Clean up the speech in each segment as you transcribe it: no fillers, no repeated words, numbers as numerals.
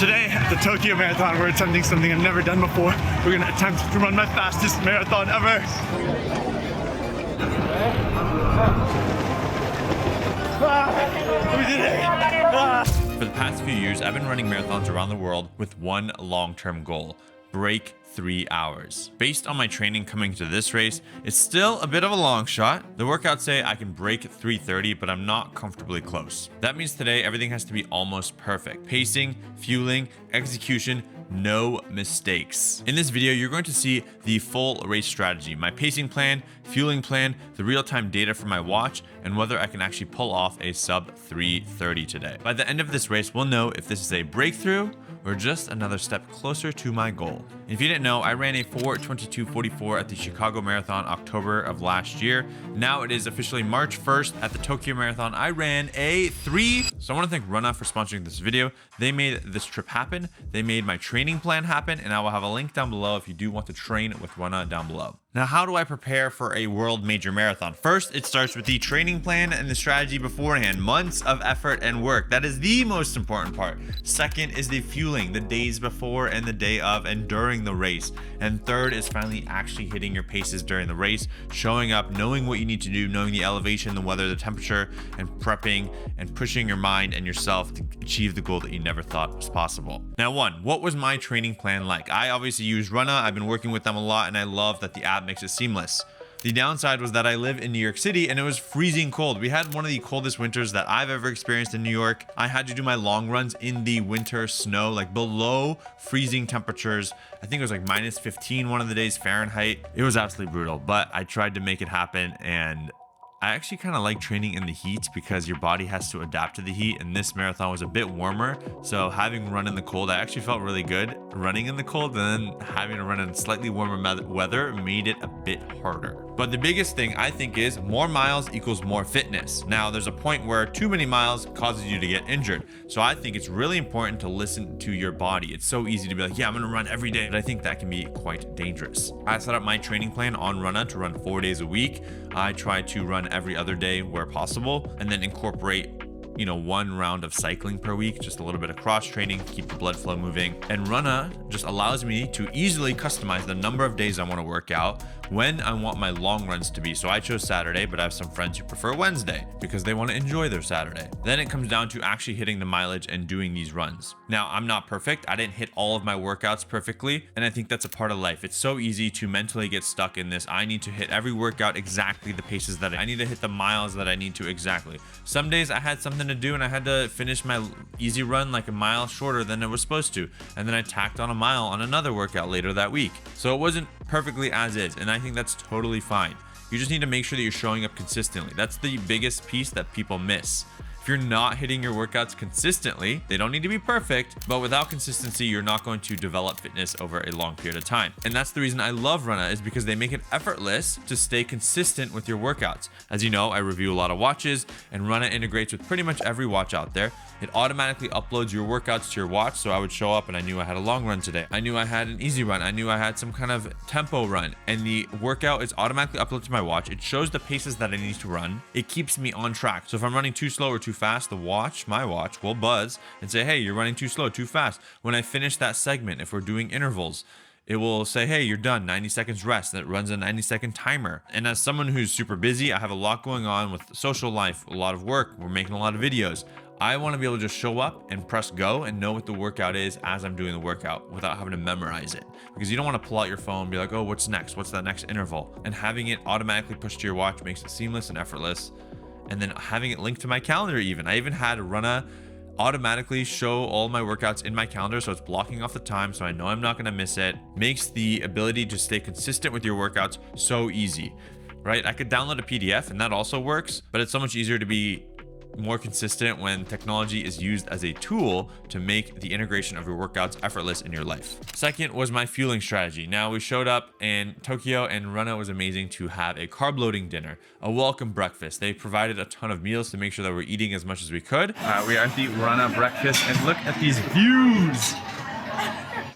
Today at the Tokyo Marathon, we're attempting something I've never done before. We're gonna attempt to run my fastest marathon ever. We did it! For the past few years, I've been running marathons around the world with one long-term goal: break 3 hours. Based on my training coming to this race, it's still a bit of a long shot. The workouts say I can break 3:30, but I'm not comfortably close. That means today everything has to be almost perfect. Pacing, fueling, execution, no mistakes. In this video, you're going to see the full race strategy, my pacing plan, fueling plan, the real-time data from my watch, and whether I can actually pull off a sub 3:30 today. By the end of this race, we'll know if this is a breakthrough or just another step closer to my goal. If you didn't know, I ran a 4:22:44 at the Chicago Marathon October of last year. Now it is officially March 1st at the Tokyo Marathon. I ran a 3. So I want to thank Runna for sponsoring this video. They made this trip happen. They made my training plan happen, and I will have a link down below if you do want to train with Runna down below. Now, how do I prepare for a world major marathon? First, it starts with the training plan and the strategy beforehand. Months of effort and work. That is the most important part. Second is the fueling, the days before and the day of and during the race. And third is finally actually hitting your paces during the race, showing up, knowing what you need to do, knowing the elevation, the weather, the temperature, and prepping and pushing your mind and yourself to achieve the goal that you never thought was possible. Now, what was my training plan like? I obviously use Runna. I've been working with them a lot, and I love that the app makes it seamless. The downside was that I live in New York City and it was freezing cold. We had one of the coldest winters that I've ever experienced in New York. I had to do my long runs in the winter snow, like below freezing temperatures. I think it was like -15 one of the days Fahrenheit. It was absolutely brutal, but I tried to make it happen, and I actually kind of like training in the heat because your body has to adapt to the heat, and this marathon was a bit warmer, so having run in the cold, I actually felt really good running in the cold, and then having to run in slightly warmer weather made it a bit harder. But the biggest thing I think is more miles equals more fitness. Now, there's a point where too many miles causes you to get injured, so I think it's really important to listen to your body. It's so easy to be like, yeah, I'm gonna run every day, but I think that can be quite dangerous. I set up my training plan on Runna to run 4 days a week. I try to run every other day where possible, and then incorporate one round of cycling per week, just a little bit of cross training, keep the blood flow moving. And Runna just allows me to easily customize the number of days I want to work out, when I want my long runs to be. So I chose Saturday, but I have some friends who prefer Wednesday because they want to enjoy their Saturday. Then it comes down to actually hitting the mileage and doing these runs. Now, I'm not perfect. I didn't hit all of my workouts perfectly, and I think that's a part of life. It's so easy to mentally get stuck in this. I need to hit every workout exactly the paces that I need to hit the miles that I need to exactly. Some days I had something to do and I had to finish my easy run like a mile shorter than it was supposed to, and then I tacked on a mile on another workout later that week. So it wasn't perfectly as is, and I think that's totally fine. You just need to make sure that you're showing up consistently. That's the biggest piece that people miss. If you're not hitting your workouts consistently, they don't need to be perfect, but without consistency, you're not going to develop fitness over a long period of time. And that's the reason I love Runna, is because they make it effortless to stay consistent with your workouts. As you know, I review a lot of watches, and Runna integrates with pretty much every watch out there. It automatically uploads your workouts to your watch, so I would show up and I knew I had a long run today. I knew I had an easy run. I knew I had some kind of tempo run, and the workout is automatically uploaded to my watch. It shows the paces that I need to run. It keeps me on track. So if I'm running too slow or too fast, my watch will buzz and say, hey, you're running too slow, too fast. When I finish that segment, if we're doing intervals, it will say, hey, you're done, 90 seconds rest, and it runs a 90-second timer. And as someone who's super busy, I have a lot going on with social life, a lot of work, we're making a lot of videos. I want to be able to just show up and press go and know what the workout is as I'm doing the workout without having to memorize it. Because you don't want to pull out your phone and be like, oh, what's next? What's that next interval? And having it automatically pushed to your watch makes it seamless and effortless. And then having it linked to my calendar even. I even had Runna automatically show all my workouts in my calendar, so it's blocking off the time so I know I'm not going to miss it. Makes the ability to stay consistent with your workouts so easy, right? I could download a PDF and that also works, but it's so much easier to be more consistent when technology is used as a tool to make the integration of your workouts effortless in your life. Second was my fueling strategy. Now, we showed up in Tokyo and Runna was amazing to have a carb loading dinner, a welcome breakfast. They provided a ton of meals to make sure that we're eating as much as we could. We are at the Runna breakfast, and look at these views.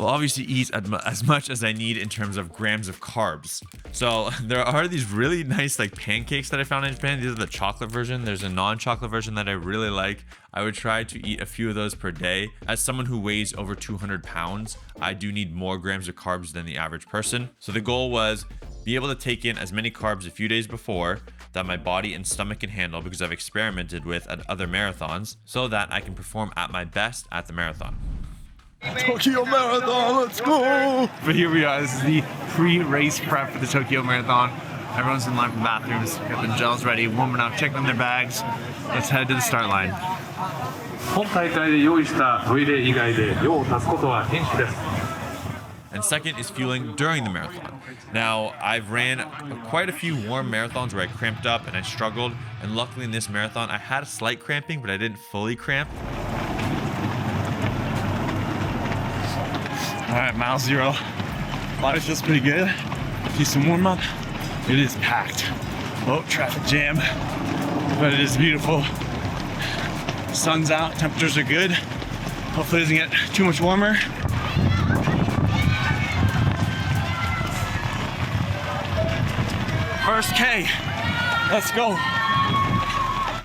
will obviously eat as much as I need in terms of grams of carbs. So there are these really nice like pancakes that I found in Japan. These are the chocolate version. There's a non-chocolate version that I really like. I would try to eat a few of those per day. As someone who weighs over 200 pounds, I do need more grams of carbs than the average person. So the goal was be able to take in as many carbs a few days before that my body and stomach can handle, because I've experimented with at other marathons, so that I can perform at my best at the marathon. Tokyo Marathon, let's go! But here we are, this is the pre-race prep for the Tokyo Marathon. Everyone's in line for bathrooms, got the gels ready, warming up, checking their bags. Let's head to the start line. 本大会で用意したトイレ以外で用を足すことは禁止です。 And second is fueling during the marathon. Now, I've ran quite a few warm marathons where I cramped up and I struggled. And luckily in this marathon, I had a slight cramping, but I didn't fully cramp. All right, mile 0. Body feels pretty good. Do some warm up. It is packed. Oh, traffic jam. But it is beautiful. Sun's out, temperatures are good. Hopefully it doesn't get too much warmer. First K, let's go.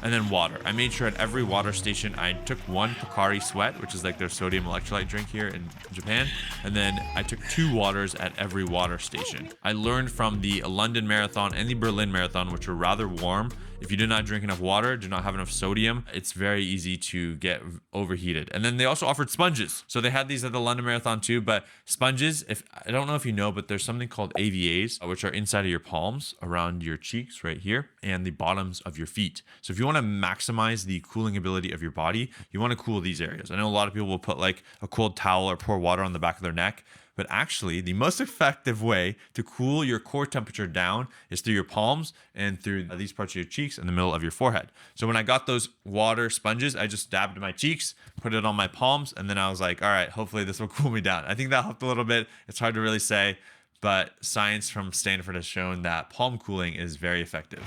And then water. I made sure at every water station I took one Pocari Sweat, which is like their sodium electrolyte drink here in Japan. And then I took 2 waters at every water station. I learned from the London Marathon and the Berlin Marathon, which were rather warm. If you do not drink enough water, do not have enough sodium, it's very easy to get overheated. And then they also offered sponges. So they had these at the London Marathon too, but sponges, I don't know if you know, but there's something called AVAs, which are inside of your palms, around your cheeks right here, and the bottoms of your feet. So if you want to maximize the cooling ability of your body, you want to cool these areas. I know a lot of people will put like a cold towel or pour water on the back of their neck. But actually, the most effective way to cool your core temperature down is through your palms and through these parts of your cheeks and the middle of your forehead. So when I got those water sponges, I just dabbed my cheeks, put it on my palms, and then I was like, all right, hopefully this will cool me down. I think that helped a little bit. It's hard to really say, but science from Stanford has shown that palm cooling is very effective.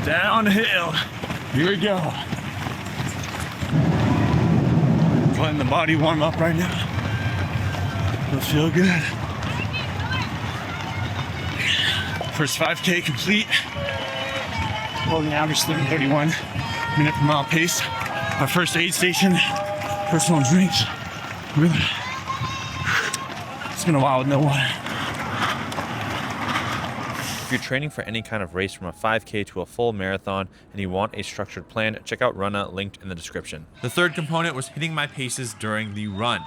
Downhill, here we go. Letting the body warm up right now. It'll feel good. First 5K complete. Holding average 31 minute per mile pace. Our first aid station, personal drinks. Really, it's been a while with no water. If you're training for any kind of race from a 5K to a full marathon and you want a structured plan, check out Runna, linked in the description. The third component was hitting my paces during the run.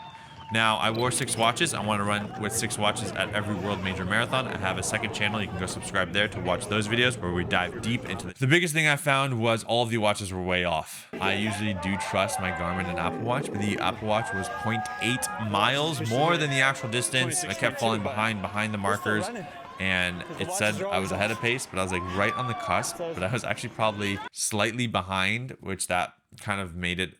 Now, I wore 6 watches. I want to run with 6 watches at every world major marathon. I have a second channel. You can go subscribe there to watch those videos where we dive deep into it. The biggest thing I found was all of the watches were way off. I usually do trust my Garmin and Apple Watch, but the Apple Watch was 0.8 miles more than the actual distance. I kept falling behind the markers. And it said I was ahead of pace, but I was like right on the cusp, but I was actually probably slightly behind, which that kind of made it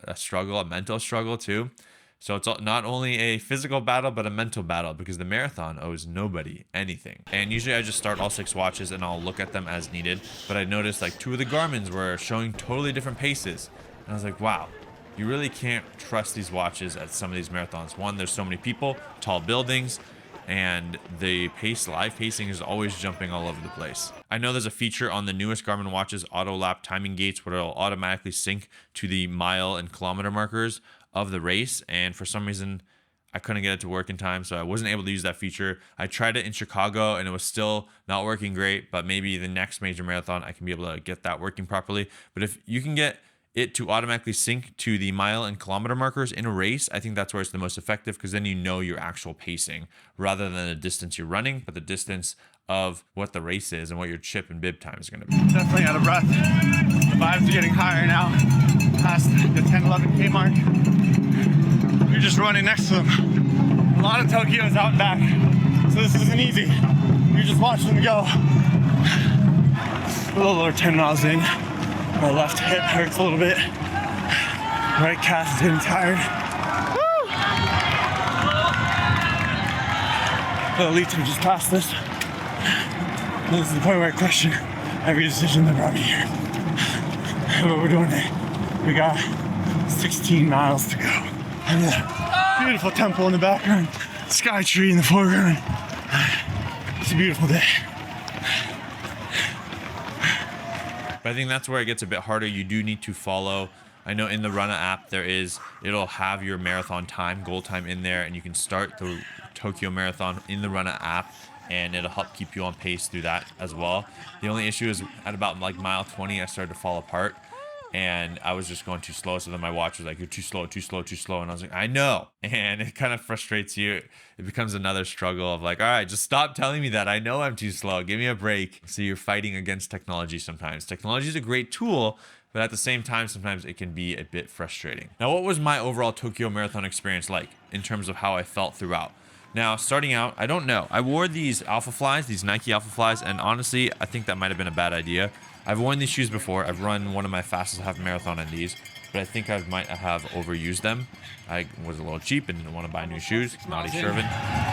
a struggle, a mental struggle too. So it's not only a physical battle, but a mental battle, because the marathon owes nobody anything. And usually I just start all 6 watches and I'll look at them as needed. But I noticed like 2 of the Garmin's were showing totally different paces. And I was like, wow, you really can't trust these watches at some of these marathons. One, there's so many people, tall buildings, and the live pacing is always jumping all over the place. I know there's a feature on the newest Garmin watches, auto lap timing gates, where it'll automatically sync to the mile and kilometer markers of the race, and for some reason I couldn't get it to work in time, so I wasn't able to use that feature. I tried it in Chicago and it was still not working great, but maybe the next major marathon I can be able to get that working properly. But if you can get it to automatically sync to the mile and kilometer markers in a race, I think that's where it's the most effective, because then you know your actual pacing rather than the distance you're running, but the distance of what the race is and what your chip and bib time is going to be. Definitely out of breath. The vibes are getting higher now. Past the 10-11K mark. You're just running next to them. A lot of Tokyos out and back, so this isn't easy. You're just watching them go. A little over 10 miles in. My left hip hurts a little bit. Right calf is getting tired. Woo! The elites have just passed this. And this is the point where I question every decision that brought me here. But we're doing it. We got 16 miles to go. And a beautiful temple in the background, sky tree in the foreground. It's a beautiful day. But I think that's where it gets a bit harder. You do need to follow. I know in the Runna app it'll have your marathon time, goal time in there, and you can start the Tokyo Marathon in the Runna app, and it'll help keep you on pace through that as well. The only issue is at about like mile 20, I started to fall apart, and I was just going too slow. So then my watch was like, "You're too slow, too slow, too slow," and I was like, "I know," and it kind of frustrates you. It becomes another struggle of like, all right, just stop telling me that. I know I'm too slow. Give me a break. So you're fighting against technology sometimes. Technology is a great tool, but at the same time, sometimes it can be a bit frustrating. Now, what was my overall Tokyo Marathon experience like in terms of how I felt throughout? Now, starting out, I don't know. I wore these Alpha Flies, these Nike Alpha Flies, and honestly, I think that might have been a bad idea. I've worn these shoes before. I've run one of my fastest half marathon in these, but I think I might have overused them. I was a little cheap and didn't want to buy new shoes. Naughty Shervin.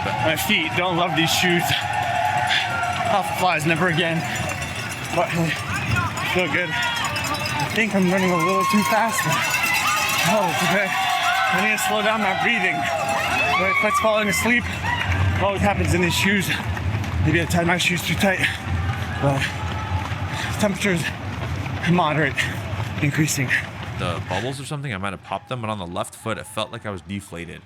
But my feet don't love these shoes. Alpha Flies, never again. But hey, feel good. I think I'm running a little too fast. Oh, it's okay. I need to slow down my breathing. But if it's falling asleep, it always happens in these shoes. Maybe I tied my shoes too tight. But temperatures moderate, increasing. The bubbles or something, I might have popped them, but on the left foot, it felt like I was deflated.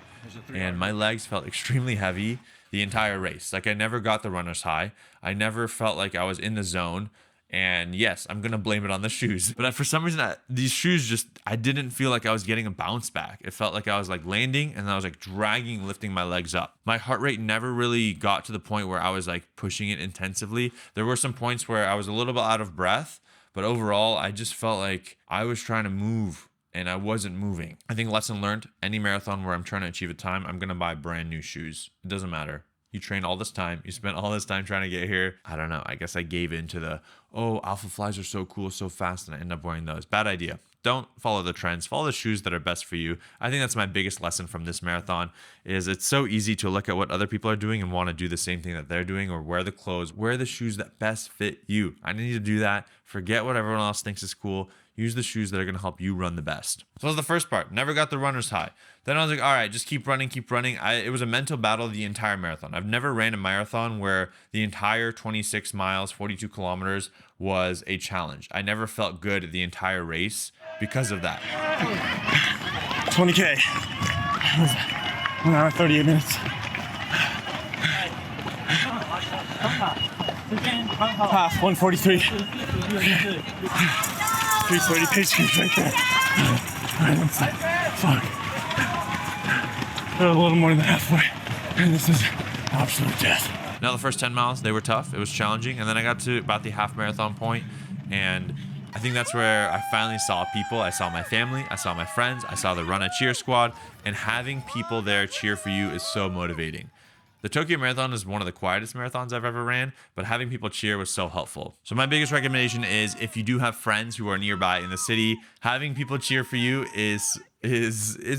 And my legs felt extremely heavy the entire race. Like I never got the runner's high. I never felt like I was in the zone. And yes, I'm going to blame it on the shoes. But for some reason, these shoes I didn't feel like I was getting a bounce back. It felt like I was like landing and I was like dragging, lifting my legs up. My heart rate never really got to the point where I was like pushing it intensively. There were some points where I was a little bit out of breath, but overall, I just felt like I was trying to move and I wasn't moving. I think lesson learned, any marathon where I'm trying to achieve a time, I'm going to buy brand new shoes. It doesn't matter. You train all this time. You spent all this time trying to get here. I don't know. I guess I gave in to the, oh, Alpha Flies are so cool, so fast, and I end up wearing those. Bad idea. Don't follow the trends. Follow the shoes that are best for you. I think that's my biggest lesson from this marathon is it's so easy to look at what other people are doing and want to do the same thing that they're doing or wear the shoes that best fit you. I need to do that. Forget what everyone else thinks is cool. Use the shoes that are going to help you run the best. So that was the first part. Never got the runner's high. Then I was like, all right, just keep running, keep running. It was a mental battle the entire marathon. I've never ran a marathon where the entire 26 miles, 42 kilometers was a challenge. I never felt good the entire race because of that. 20K. 1 hour, 38 minutes. Half, 143. 330 pace creep right there. Fuck. A little more than halfway. And this is absolute death. Now the first 10 miles, they were tough. It was challenging. And then I got to about the half marathon point, and I think that's where I finally saw people. I saw my family, I saw my friends, I saw the Runna cheer squad, and having people there cheer for you is so motivating. The Tokyo Marathon is one of the quietest marathons I've ever ran, but having people cheer was so helpful. So my biggest recommendation is if you do have friends who are nearby in the city, having people cheer for you is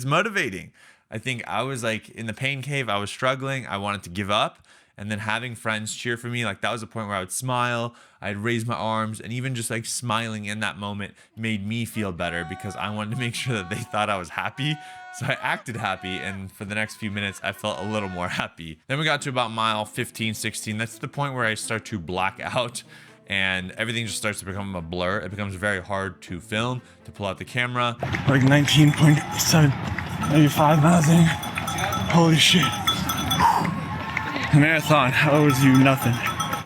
motivating. I think I was like in the pain cave, I was struggling, I wanted to give up. And then having friends cheer for me, like that was a point where I would smile, I'd raise my arms, and even just like smiling in that moment made me feel better because I wanted to make sure that they thought I was happy. So I acted happy, and for the next few minutes, I felt a little more happy. Then we got to about mile 15, 16. That's the point where I start to black out and everything just starts to become a blur. It becomes very hard to film, to pull out the camera. Like 19.7, maybe 5 miles in. Holy shit. Marathon owes you nothing.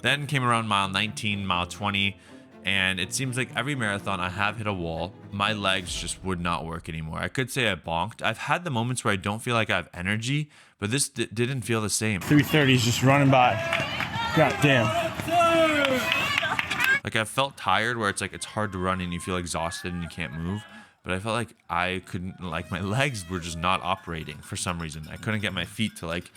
Then came around mile 19, mile 20, and it seems like every marathon I have hit a wall. My legs just would not work anymore. I could say I bonked. I've had the moments where I don't feel like I have energy, but this didn't feel the same. 330 is just running by. God damn. Like I felt tired where it's like it's hard to run and you feel exhausted and you can't move. But I felt like I couldn't, like my legs were just not operating for some reason. I couldn't get my feet to like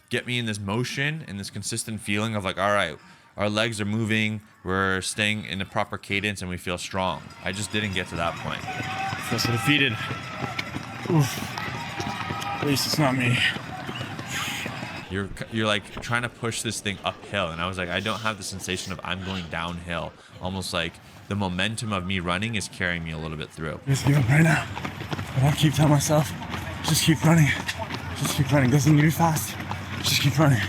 get me in this motion and this consistent feeling of like, all right, our legs are moving, we're staying in a proper cadence and we feel strong. I just didn't get to that point. I feel so defeated. Oof. At least it's not me. You're like trying to push this thing uphill, and I was like, I don't have the sensation of I'm going downhill. Almost like the momentum of me running is carrying me a little bit through. Just give up right now. But I keep telling myself, Just keep running. Just keep running. Doesn't need to be fast. Just keep running.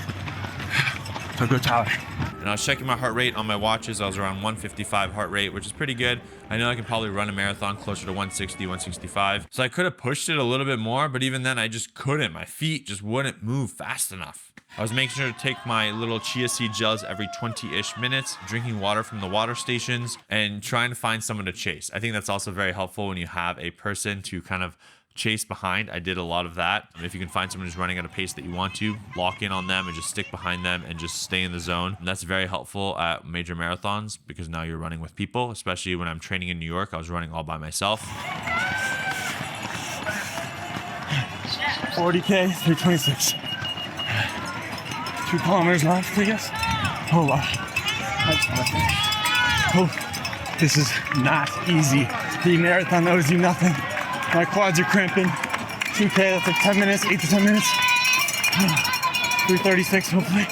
So go, Tyler. And I was checking my heart rate on my watches. I was around 155 heart rate, which is pretty good. I know I can probably run a marathon closer to 160, 165. So I could have pushed it a little bit more, but even then I just couldn't. My feet just wouldn't move fast enough. I was making sure to take my little chia seed gels every 20-ish minutes, drinking water from the water stations, and trying to find someone to chase. I think that's also very helpful when you have a person to kind of chase behind. I did a lot of that. If you can find someone who's running at a pace that you want to, lock in on them and just stick behind them and just stay in the zone. And that's very helpful at major marathons because now you're running with people, especially when I'm training in New York. I was running all by myself. 40K, 326. 2 kilometers left, I guess. Oh, wow. That's nothing. Oh, this is not easy. The marathon owes you nothing. My quads are cramping. 2K, that's like 10 minutes, 8 to 10 minutes. 336, hopefully.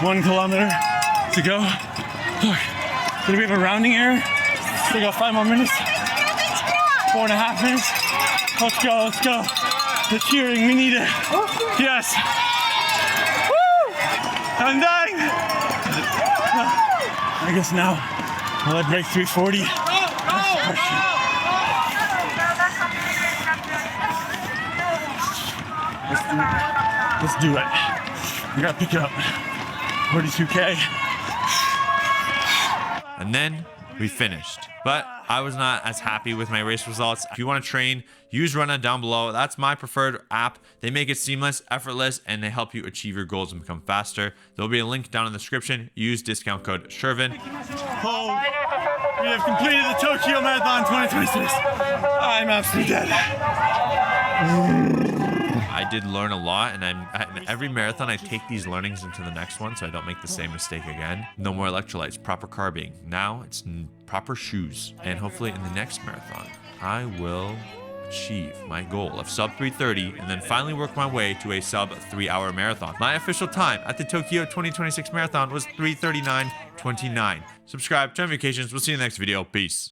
1 kilometer to go. Look, did we have a rounding error? Still got 5 more minutes. 4.5 minutes. Let's go, let's go. The cheering, we need it. Yes. Woo! I'm dying. I guess now, will I break 340? Let's do it. We gotta pick it up. 42K. And then we finished. But I was not as happy with my race results. If you want to train, use Runna down below. That's my preferred app. They make it seamless, effortless, and they help you achieve your goals and become faster. There'll be a link down in the description. Use discount code Shervin. Oh, we have completed the Tokyo Marathon 2026. I'm absolutely dead. I did learn a lot, and in every marathon I take these learnings into the next one so I don't make the same mistake again. No more electrolytes, proper carbing. Now it's proper shoes. And hopefully in the next marathon, I will achieve my goal of sub 330 and then finally work my way to a sub 3-hour marathon. My official time at the Tokyo 2026 marathon was 3:39:29. Subscribe, turn notifications. We'll see you in the next video. Peace.